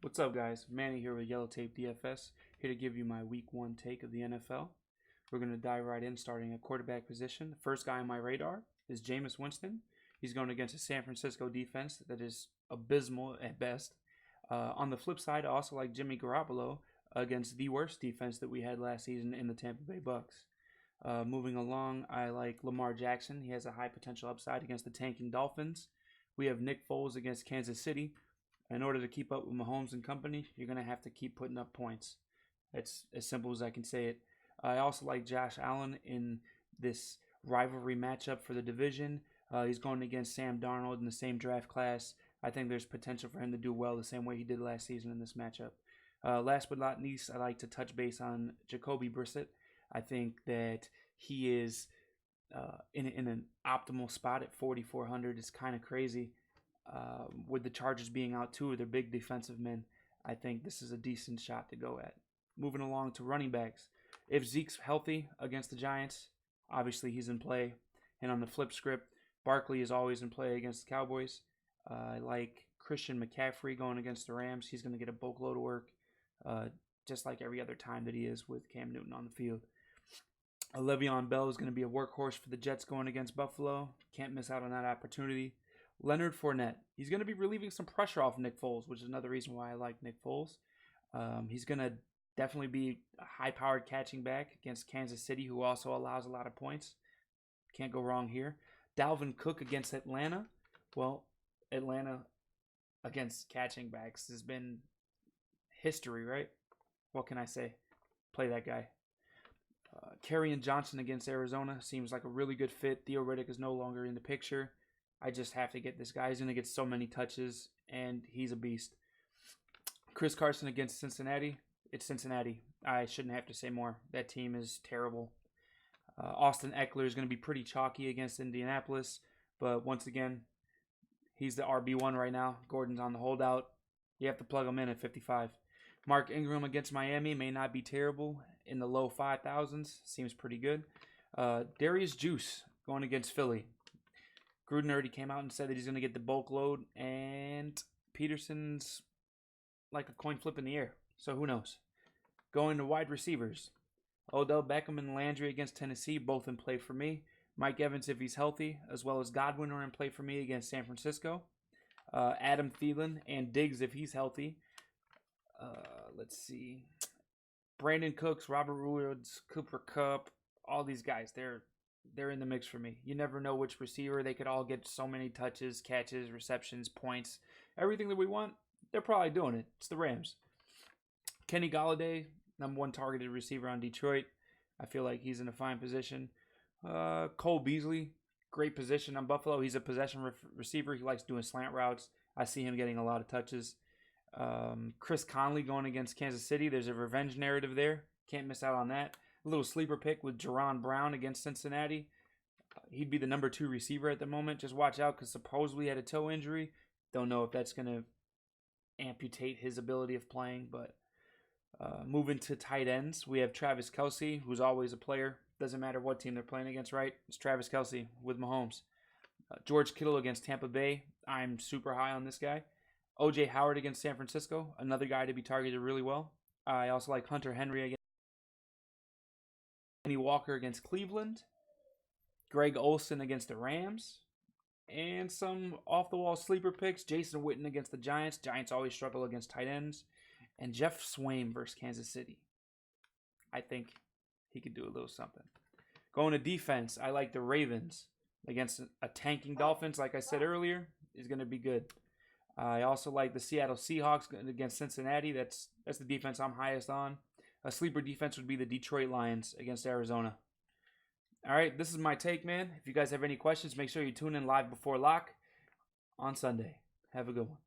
What's up, guys? Manny here with YellowTapeDFS, here to give you my Week 1 take of the NFL. We're going to dive right in, starting at quarterback position. The first guy on my radar is Jameis Winston. He's going against a San Francisco defense that is abysmal at best. On the flip side, I also like Jimmy Garoppolo against the worst defense that we had last season in the Tampa Bay Bucks. Moving along, I like Lamar Jackson. He has a high potential upside against the tanking Dolphins. We have Nick Foles against Kansas City. In order to keep up with Mahomes and company, you're going to have to keep putting up points. That's as simple as I can say it. I also like Josh Allen in this rivalry matchup for the division. He's going against Sam Darnold in the same draft class. I think there's potential for him to do well the same way he did last season in this matchup. Last but not least, I like to touch base on Jacoby Brissett. I think that he is in an optimal spot at 4,400. It's kind of crazy. With the Chargers being out two of their big defensive men, I think this is a decent shot to go at. Moving along to running backs. If Zeke's healthy against the Giants, obviously he's in play. And on the flip script, Barkley is always in play against the Cowboys. I like Christian McCaffrey going against the Rams. He's going to get a boatload of work, just like every other time that he is with Cam Newton on the field. Le'Veon Bell is going to be a workhorse for the Jets going against Buffalo. Can't miss out on that opportunity. Leonard Fournette. He's going to be relieving some pressure off Nick Foles, which is another reason why I like Nick Foles. He's going to definitely be a high-powered catching back against Kansas City, who also allows a lot of points. Can't go wrong here. Dalvin Cook against Atlanta. Well, Atlanta against catching backs has been history, right? What can I say? Play that guy. Kerryon Johnson against Arizona seems like a really good fit. Theo Riddick is no longer in the picture. I just have to get this guy. He's going to get so many touches, and he's a beast. Chris Carson against Cincinnati. It's Cincinnati. I shouldn't have to say more. That team is terrible. Austin Eckler is going to be pretty chalky against Indianapolis, but once again, he's the RB1 right now. Gordon's on the holdout. You have to plug him in at 55. Mark Ingram against Miami may not be terrible. In the low 5,000s, seems pretty good. Darius Juice going against Philly. Gruden already came out and said that he's going to get the bulk load, and Peterson's like a coin flip in the air, so who knows. Going to wide receivers. Odell Beckham and Landry against Tennessee, both in play for me. Mike Evans if he's healthy, as well as Godwin are in play for me against San Francisco. Adam Thielen and Diggs if he's healthy. Let's see. Brandon Cooks, Robert Woods, Cooper Kupp, all these guys, they're in the mix for me. You never know which receiver. They could all get so many touches, catches, receptions, points. Everything that we want, they're probably doing it. It's the Rams. Kenny Golladay, #1 targeted receiver on Detroit. I feel like he's in a fine position. Cole Beasley, great position on Buffalo. He's a possession receiver. He likes doing slant routes. I see him getting a lot of touches. Chris Conley going against Kansas City. There's a revenge narrative there. Can't miss out on that. A little sleeper pick with Jaron Brown against Cincinnati. He'd be the #2 receiver at the moment. Just watch out because supposedly he had a toe injury. Don't know if that's going to amputate his ability of playing. But moving to tight ends, we have Travis Kelce, who's always a player. Doesn't matter what team they're playing against, right? It's Travis Kelce with Mahomes. George Kittle against Tampa Bay. I'm super high on this guy. O.J. Howard against San Francisco. Another guy to be targeted really well. I also like Hunter Henry against Kenny Walker against Cleveland, Greg Olsen against the Rams, and some off-the-wall sleeper picks. Jason Witten against the Giants. Giants always struggle against tight ends. And Jeff Swaim versus Kansas City. I think he could do a little something. Going to defense, I like the Ravens against a tanking Dolphins, like I said earlier, is going to be good. I also like the Seattle Seahawks against Cincinnati. That's the defense I'm highest on. A sleeper defense would be the Detroit Lions against Arizona. All right, this is my take, man. If you guys have any questions, make sure you tune in live before lock on Sunday. Have a good one.